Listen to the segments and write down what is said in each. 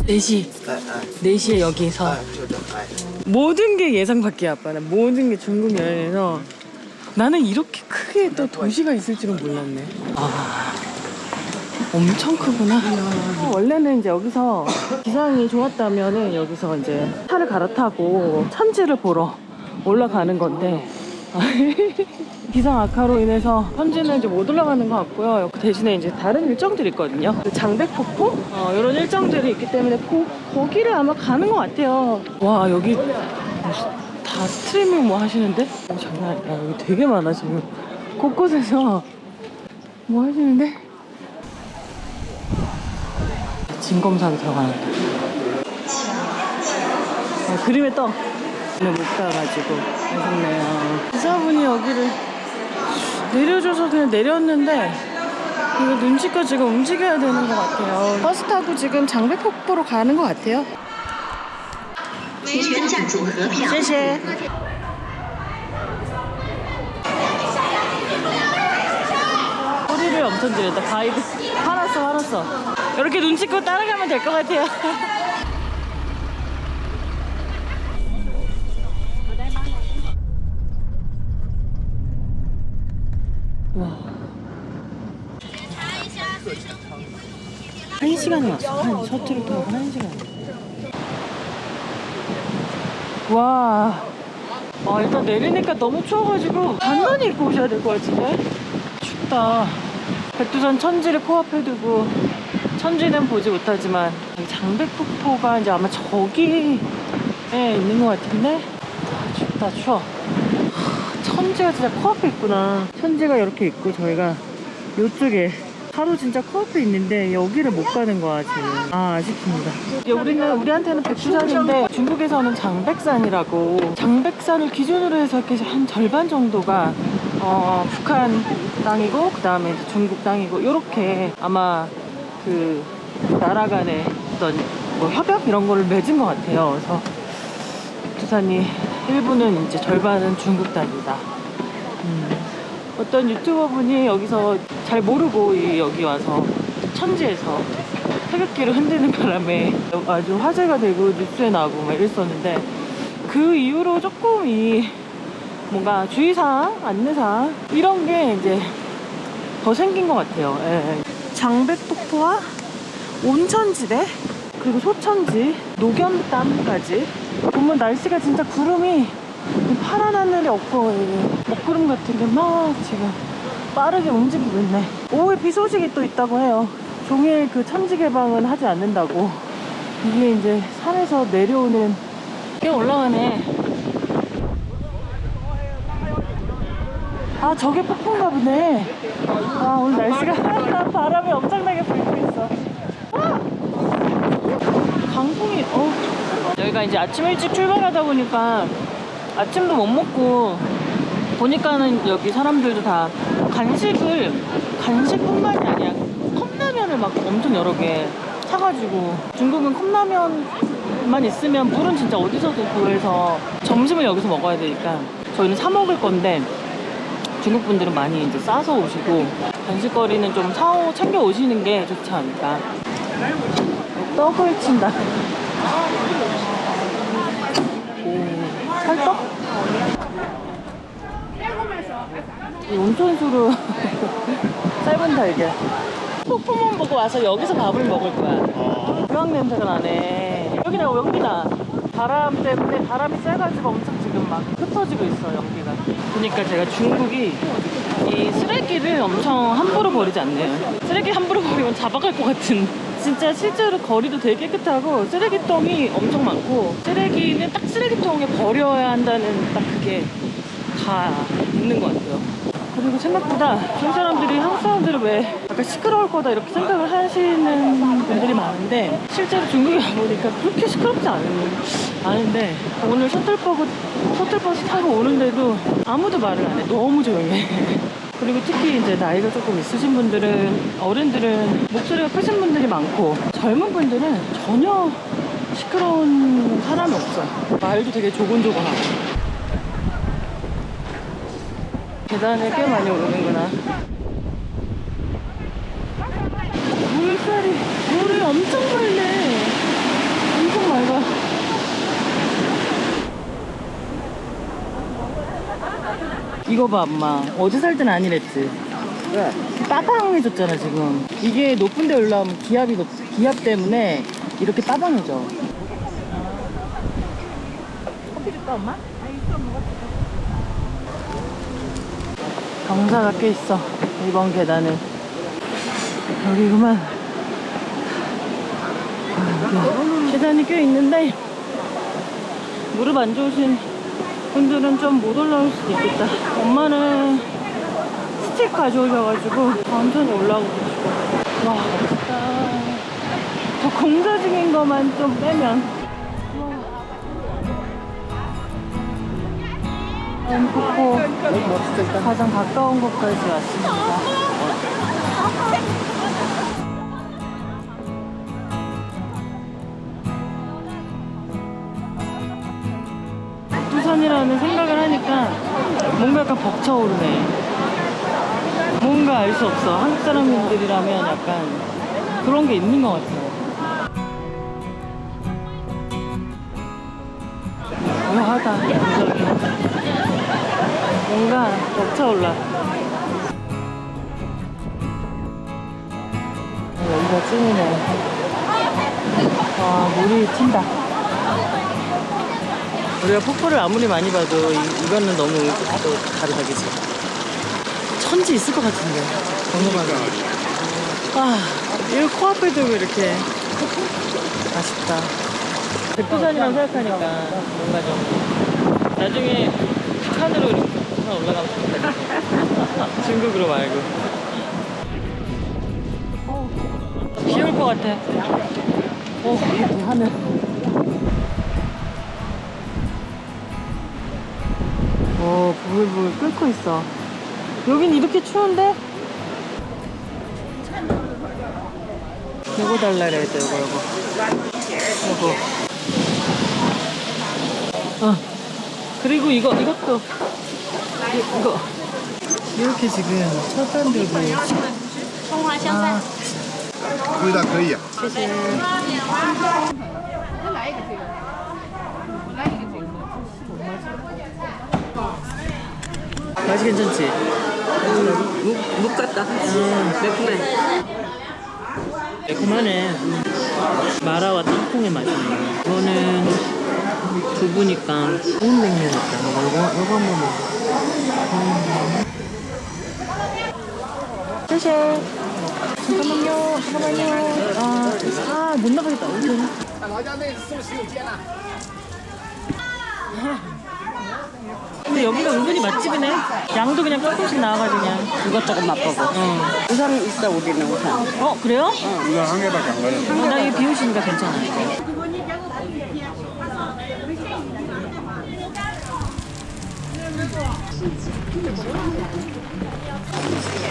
4시. 4시에 여기서. 모든 게 예상 밖이야, 아빠는. 모든 게 중국 여행에서. 나는 이렇게 크게 또 도시가 있을 줄은 몰랐네. 아, 엄청 크구나. 원래는 이제 여기서 기상이 좋았다면은 여기서 이제 차를 갈아타고 천지를 보러 올라가는 건데 기상 악화로 인해서 현지는 이제 못 올라가는 것 같고요. 그 대신에 이제 다른 일정들이 있거든요. 그 장백폭포 이런 일정들이 있기 때문에 거기를 아마 가는 것 같아요. 와, 여기 다 스트리밍 뭐 하시는데? 장난 아니야. 여기 되게 많아 지금. 곳곳에서 뭐 하시는데? 진검사기 들어가는 그림에 떠. 못 가가지고 아쉽네요. 기사분이 여기를 내려줘서 그냥 내렸는데 이거 눈치껏 지금 움직여야 되는 것 같아요. 버스 타고 지금 장백폭포로 가는 것 같아요. 谢谢. 소리를 엄청 지르다. 가이드 화났어. 이렇게 눈치껏 따라가면 될 것 같아요. 와, 1시간이 왔어. 셔틀을 타고 1시간. 와, 일단 내리니까 너무 추워가지고 단단히 입고 오셔야 될 것 같은데? 춥다. 백두산 천지를 코앞에 두고 천지는 보지 못하지만 장백폭포가 이제 아마 저기에 있는 것 같은데? 춥다, 추워. 천지가 진짜 코앞에 있구나. 천지가 이렇게 있고 저희가 이쪽에 바로 진짜 코앞에 있는데 여기를 못 가는 거야 지금. 아쉽습니다. 우리한테는 백두산인데 중국에서는 장백산이라고, 장백산을 기준으로 해서 이렇게 한 절반 정도가 북한 땅이고 그 다음에 이제 중국 땅이고, 이렇게 아마 그 나라 간의 어떤 뭐 협약 이런 거를 맺은 것 같아요. 그래서 백두산이 일부는 이제 절반은 중국 땅이다. 어떤 유튜버 분이 여기서 잘 모르고 여기 와서 천지에서 태극기를 흔드는 바람에 아주 화제가 되고 뉴스에 나오고 막 이랬었는데, 그 이후로 조금 뭔가 주의사항, 안내사항 이런 게 이제 더 생긴 것 같아요. 예. 장백폭포와 온천지대 그리고 소천지, 녹염담까지 보면 날씨가 진짜 구름이 파란 하늘이 없고 먹구름 같은 게 막 지금 빠르게 움직이고 있네. 오후에 비 소식이 또 있다고 해요. 종일 그 천지 개방은 하지 않는다고. 이게 이제 산에서 내려오는 꽤 올라가네. 아, 저게 폭포인가 보네. 아, 오늘 날씨가 바람이 엄청나게 불고 있어. 아! 강풍이 여기가 이제 아침 일찍 출발하다 보니까 아침도 못 먹고 보니까는 여기 사람들도 다 간식뿐만이 아니라 컵라면을 막 엄청 여러 개 사가지고, 중국은 컵라면만 있으면 물은 진짜 어디서든 구해서 점심을 여기서 먹어야 되니까 저희는 사 먹을 건데 중국 분들은 많이 이제 싸서 오시고 간식거리는 좀 챙겨 오시는 게 좋지 않을까. 떡을 친다. 찰떡? 이 온천수로 짧은 달걀. 폭포만 보고 와서 여기서 밥을 먹을 거야. 유황 냄새가 나네. 여기다. 바람 때문에 바람이 세가지고 엄청 지금 막 흩어지고 있어, 연기가. 그러니까 제가 중국이 이 쓰레기를 엄청 함부로 버리지 않네요. 쓰레기 함부로 버리면 잡아갈 것 같은. 진짜 실제로 거리도 되게 깨끗하고 쓰레기통이 엄청 많고, 쓰레기는 딱 쓰레기통에 버려야 한다는 딱 그게 다 있는 것 같아요. 그리고 생각보다 중국 사람들이 한국 사람들은 왜 약간 시끄러울 거다 이렇게 생각을 하시는 분들이 많은데, 실제로 중국에 가보니까 그렇게 시끄럽지 않은데 오늘 셔틀버스 타고 오는데도 아무도 말을 안 해. 너무 조용해. 그리고 특히 이제 나이가 조금 있으신 분들은, 어른들은 목소리가 크신 분들이 많고, 젊은 분들은 전혀 시끄러운 사람이 없어요. 말도 되게 조곤조곤하고. 계단에 꽤 많이 오르는구나. 물이 엄청 맑네. 이거 봐, 엄마. 어제 살 때는 아니랬지. 왜? 빠방해졌잖아, 지금. 이게 높은 데 올라오면 기압 때문에 이렇게 빠방해져. 커피 줄까, 엄마? 경사가 꽤 있어, 이번 계단은. 여기구만. 여기 계단이 꽤 있는데 무릎 안 좋으신 분들은 좀 못 올라올 수도 있겠다. 엄마는 스틱 가져오셔가지고 천천히 올라오고 계시고. 와, 멋있다. 저 공사 중인 것만 좀 빼면. 폭포 가장 가까운 곳까지 왔습니다. 부산이라는 생각을 하니까 뭔가 약간 벅차오르네. 뭔가 알 수 없어. 한국 사람들이라면 약간 그런 게 있는 것 같아요. 묘하다. 뭔가 벅차올라. 여기가 찐이네. 와, 물이 튄다. 우리가 폭포를 아무리 많이 봐도 이거는 너무 또 다르다, 그치? 천지 있을 것 같은데. 궁금하다. 아, 이거 코앞에 두고 이렇게. 아쉽다. 백두산이라고 생각하니까 뭔가 좀 나중에 산으로 이렇게 부산 올라가면 좋겠다. 중국으로 말고. 비 올 것 같아. 이 하늘. 오, 부글부글 끓고 있어. 여긴 이렇게 추운데? 요거 달라 그래야 돼, 요거. 그리고 이것도. 이거. 이렇게 지금 철판 들고. 아, 味道可以。 맛이 괜찮지? 묵 같다. 매콤해. 매콤하네. 마라와 땅콩의 맛이네. 이거는 두부니까 좋은 냉면이다. 이거 한번 먹어. 쉐쉐. 잠깐만요. 못 나가겠다. 근데 여기가 은근히 맛집이네. 양도 그냥 조금씩 나와가지고 그냥. 이것저것 맛보고. 우산 있어, 우리는 우산. 그래요? 이거 한 개밖에 안 가요. 나 이거 비오시니까 괜찮아.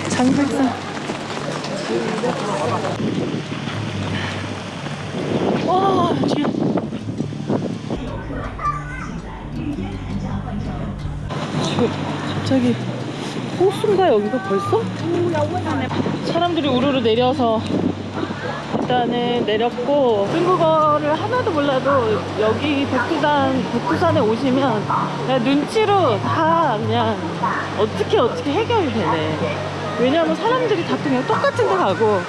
장백산. 와, 뒤에. 갑자기 호수인가 여기가 벌써? 사람들이 우르르 내려서 일단은 내렸고, 중국어를 하나도 몰라도 여기 백두산에 오시면 그냥 눈치로 다 그냥 어떻게 해결이 되네. 왜냐면 사람들이 다 그냥 똑같은 데 가고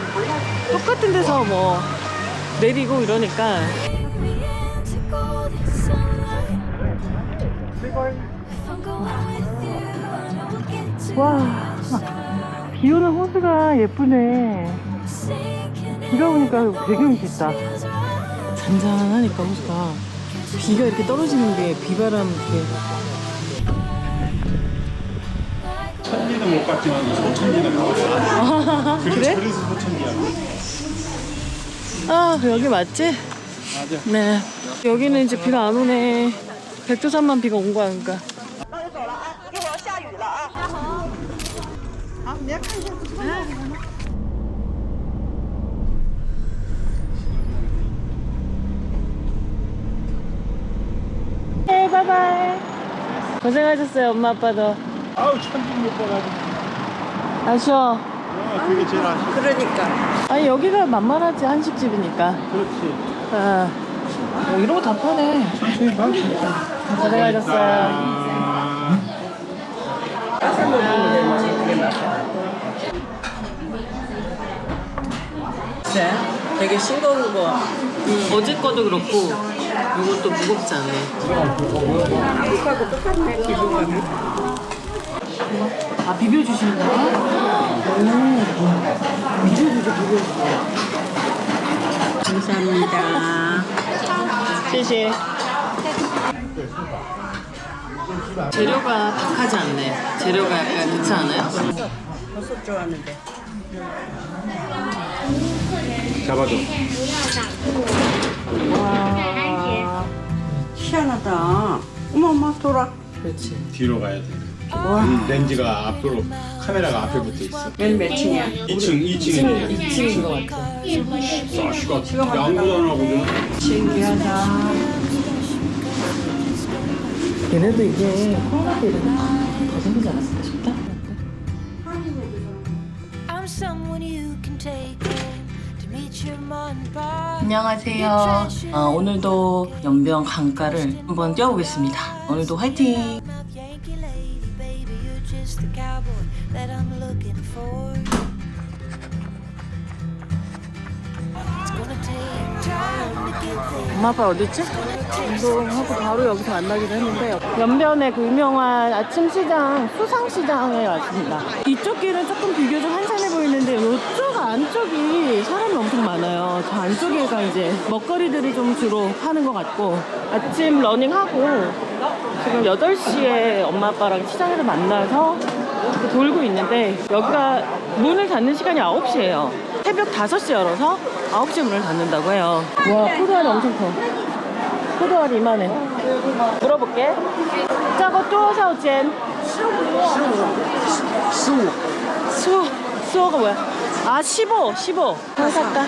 똑같은 데서 뭐 내리고 이러니까. 와, 비 오는 호수가 예쁘네. 비가 오니까 배경이 있다. 잔잔하니까 호수가. 비가 이렇게 떨어지는 게 비바람 이렇게. 천지는 못 봤지만 소천지는 가봤어. 그래? 그래서 소천지야. 여기 맞지? 맞아. 네. 여기는 이제 비가 안 오네. 백두산만 비가 온 거야, 그러니까. 네, 바이바이. 고생하셨어요, 엄마 아빠도. 아우 천지 못 봐가지고. 아쉬워. 그게 제일 아쉽다. 그러니까. 아니, 여기가 만만하지, 한식집이니까. 그렇지. 이런 거 다 파네. 고생하셨어요. 싸서 먹으면 되는지 그게 맛이야. 그래? 되게 싱거운 거. 어제 거도 그렇고 이것도 무겁지 않네. 한국하고 똑같네 기분감이. 아 비벼주시는 거야? 비벼주죠. 감사합니다.谢谢. 재료가 박하지 않네. 재료가 약간 그렇지 않아요? 버섯 좋아하는데. 잡아줘. 와. 희한하다. 어머 돌아. 그렇지. 뒤로 가야 돼. 렌즈가 앞으로 카메라가 앞에 붙어 있어. 맨 몇층이야? 2층이네. 2층인 것 같아. 사시가 양보전하고 신기하다. 얘네도 이게 코로나 때 이런 더 생기지 않았을까 싶다. I'm someone you can take in to meet your mind bar. 안녕하세요. 오늘도 연변 강가를 한번 뛰어보겠습니다. 오늘도 화이팅! Yankee lady, baby, you're just the cowboy that I'm looking for. It's gonna take time to get there. 엄마 아빠 어딨지? 운동하고 바로 여기서 만나기로 했는데 연변에 그 유명한 아침 시장 수상시장에 왔습니다. 이쪽 길은 조금 비교적 한산해 보이는데 이쪽 안쪽이 사람이 엄청 많아요. 저 안쪽에가 이제 먹거리들이 좀 주로 파는 것 같고 아침 러닝하고 지금 8시에 엄마 아빠랑 시장에서 만나서 이렇게 돌고 있는데 여기가 문을 닫는 시간이 9시예요. 새벽 5시에 열어서 9시에 문을 닫는다고 해요. 와, 포도알이 엄청 커. 포도알이 이만해. 물어볼게. 저거 뚜어사오젠. 수어가 뭐야? 아, 15. 하나 살까?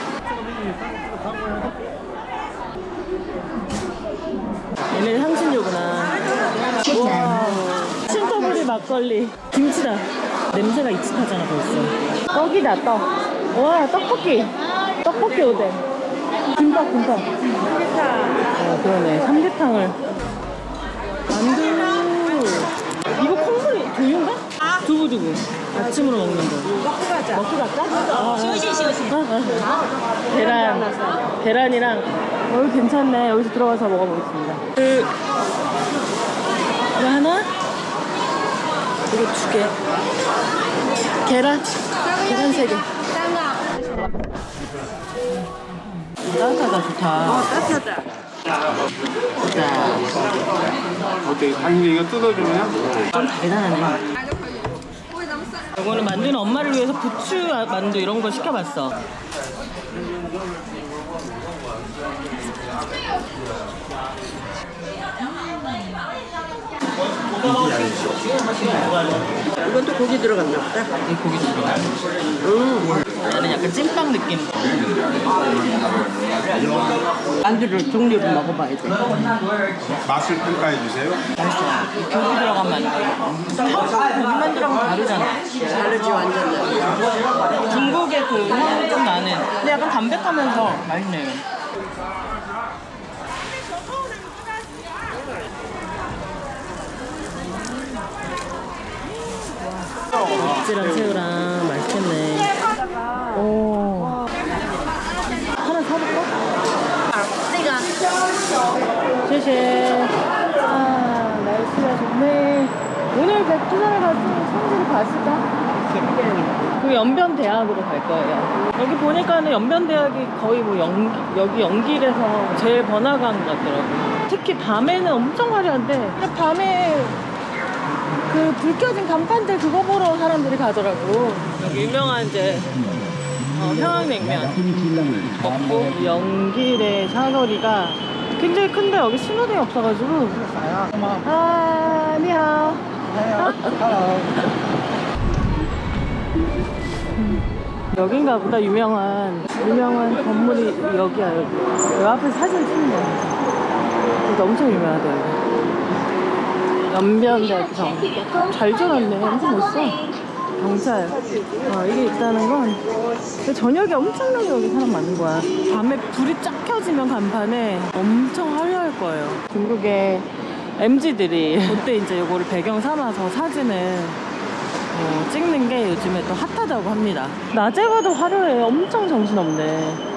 얘네 향신료구나. 와, 신토부리 막걸리. 김치다. 냄새가 익숙하잖아 벌써. 떡이다 떡. 와, 떡볶이 오뎅. 김밥. 그러네. 삼계탕을. 만두. 이거 콩물이 두유인가? 두부두부. 아침으로 먹는 거. 먹고 갈까? 계란이랑. 여기 괜찮네. 여기서 들어가서 먹어보겠습니다. 이거 하나? 이거 2개. 계란 3개. 따뜻하다, 좋다. 따뜻하다. 자, 어때? 당연히 이거 뜯어주면 좀 대단하네. 이거는 만두는 엄마를 위해서 부추 만두 이런 거 시켜봤어. 이것도 고기 들어갔나 보다. 이 고기 들어가. 얘는 약간 찐빵 느낌. 만두를 종류를 먹어봐야 돼. 맛을 평가해 주세요. 맛있어. 이 고기 들어간 만두. 한국 고기 만두랑 다르잖아. 다르지 완전. 중국의 그 향이 좀 나는. 근데 약간 담백하면서 맛있네요. 찌랑 새우랑 맛있겠네. 오. 하나 사볼까?谢谢. 아, 날씨가 좋네. 오늘 백두산을 갔으면 성지를 봤을까? 그 연변대학으로 갈 거예요. 여기 보니까는 연변대학이 거의 뭐 여기 연길에서 제일 번화가인 것 같더라고요. 특히 밤에는 엄청 화려한데 그냥 밤에 그 불 켜진 간판들 그거 보러 사람들이 가더라고. 여기 유명한 이제 평양냉면 먹고 연길의 사거리가 굉장히 큰데 여기 신호등이 없어가지고. 아, 니하오. 여긴가 보다. 유명한 건물이 여기야. 여기 앞에 사진 찍는 거야. 여기 엄청 유명하대요. 연변대학교. 잘 지어놨네. 엄청 멋있어. 경찰. 이게 있다는 건 저녁에 엄청나게 여기 사람 많은 거야. 밤에 불이 쫙 켜지면 간판에 엄청 화려할 거예요. 중국의 MZ들이 그때 이제 이거를 배경 삼아서 사진을 찍는 게 요즘에 또 핫하다고 합니다. 낮에 봐도 화려해. 엄청 정신없네.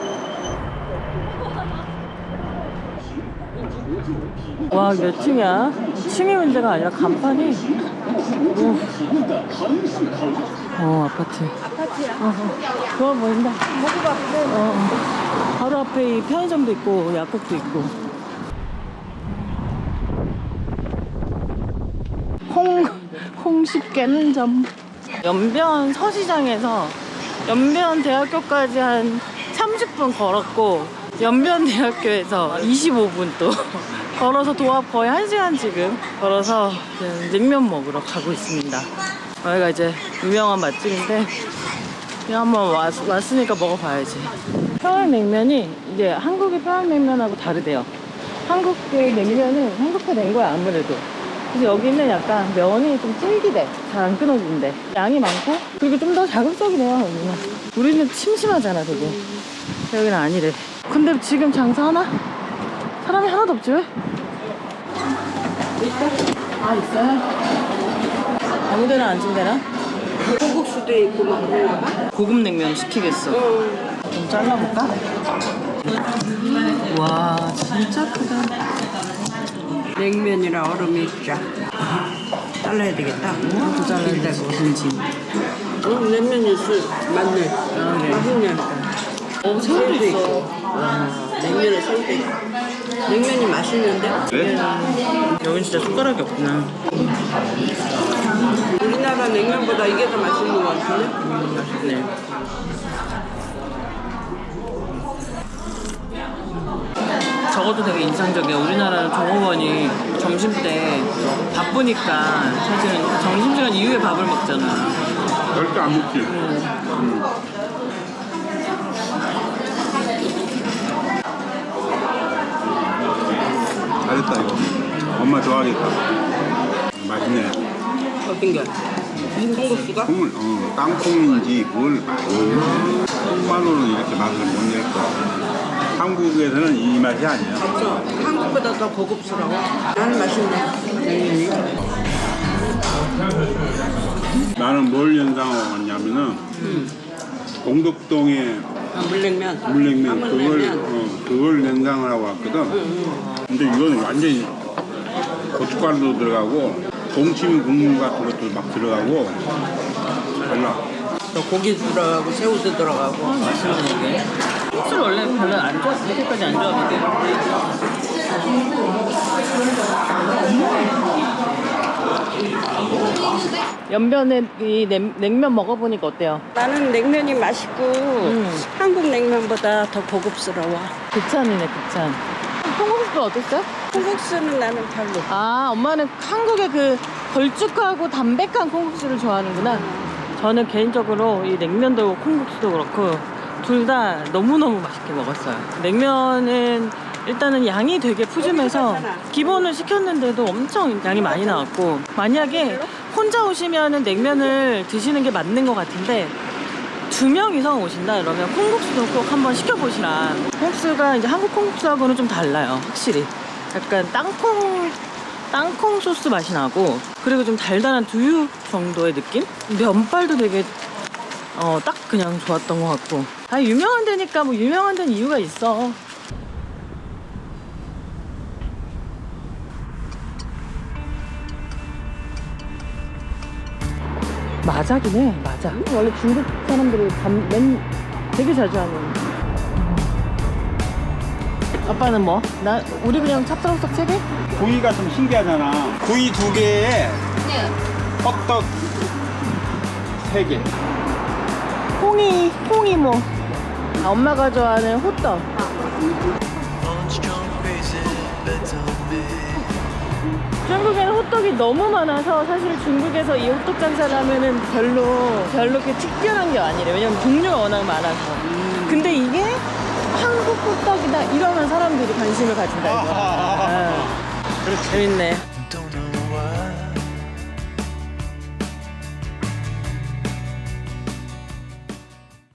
와, 몇 층이야? 층의 문제가 아니라 간판이. 아파트. 아파트야? 좋아 보인다. 바로 앞에 이 편의점도 있고, 약국도 있고. 홍식 깨는점. 연변 서시장에서 연변 대학교까지 한 30분 걸었고, 연변 대학교에서 25분 또 걸어서 도합 거의 1시간 지금 걸어서 냉면 먹으러 가고 있습니다. 여기가 이제 유명한 맛집인데 그냥 한번 왔으니까 먹어봐야지. 평양냉면이 이제 한국의 평양냉면하고 다르대요. 한국의 냉면은 한국에 낸 거야 아무래도. 그래서 여기는 약간 면이 좀 질기대. 잘 안 끊어진대. 양이 많고 그리고 좀 더 자극적이래요 여기는. 우리는 심심하잖아 되게. 여기는 아니래. 근데 지금 장사하나? 사람이 하나도 없지 왜? 아 있어요? 아무데나 앉으면 콩국수도 있고 막 그런가 봐. 고급 냉면 시키겠어. 좀 잘라볼까? 와 진짜 크다. 냉면이라 얼음이 있자. 잘라야 되겠다. 더 잘라야 돼. 진지. 냉면이 있어. 맞네. 맛있네. 새우도 있어. 냉면에 새우도 있고. 냉면이 맛있는데? 여긴 진짜 숟가락이 없구나. 우리나라 냉면보다 이게 더 맛있는 것 같은데? 맛있네. 저것도 되게 인상적이야. 우리나라는 종업원이 점심 때 바쁘니까 사실은 점심시간 이후에 밥을 먹잖아. 절대 안 먹지. 잘했다 이거. 엄마 좋아하겠다. 맛있네. 어떤 게? 콩국수가? 콩을 땅콩인지 뭘 콩만으로는 이렇게 맛을 못 낼 거야. 한국에서는 이 맛이 아니야. 그렇죠. 한국보다 더 고급스러워. 나는 맛있네. 나는 뭘 연상하고 왔냐면은 공덕동에 물냉면. 물냉면 함흥냉면. 그걸 연상을 하고 왔거든. 근데 이건 완전히 고춧가루도 들어가고 동치미 국물 같은 것도 막 들어가고 달라. 또 고기 들어가고 새우도 들어가고. 맛있는 얘기. 술 원래 별로 안 좋아. 그렇게까지 안 좋아하는데. 연변에 이 냉면 먹어보니까 어때요? 나는 냉면이 맛있고 한국 냉면보다 더 고급스러워. 극찬이네 극찬. 콩국수 어땠어요? 콩국수는 나는 별로. 아 엄마는 한국의 그 걸쭉하고 담백한 콩국수를 좋아하는구나. 저는 개인적으로 이 냉면도 콩국수도 그렇고 둘 다 너무너무 맛있게 먹었어요. 냉면은 일단은 양이 되게 푸짐해서 기본을 시켰는데도 엄청 양이 많이 나왔고, 만약에 혼자 오시면은 냉면을 드시는 게 맞는 것 같은데 2명 이상 오신다 그러면 콩국수도 꼭 한번 시켜보시라. 콩국수가 이제 한국 콩국수하고는 좀 달라요 확실히. 약간 땅콩 소스 맛이 나고, 그리고 좀 달달한 두유 정도의 느낌? 면발도 되게 딱 그냥 좋았던 것 같고. 아 유명한 데니까 뭐 유명한 데는 이유가 있어. 마자긴 해. 마자. 원래 중국 사람들이 되게 자주 하는. 아빠는 뭐? 우리 그냥 찹쌀호떡 3개? 구이가 좀 신기하잖아. 구이 2개에 호떡 3개. 콩이 뭐? 아, 엄마가 좋아하는 호떡. 중국에는 호떡이 너무 많아서 사실 중국에서 이 호떡 장사를 하면은 별로 그렇게 특별한 게 아니래. 왜냐면 종류가 워낙 많아서. 근데 이게 한국 호떡이다 이러면 사람들이 관심을 가진다 이거. 그렇지. 재밌네.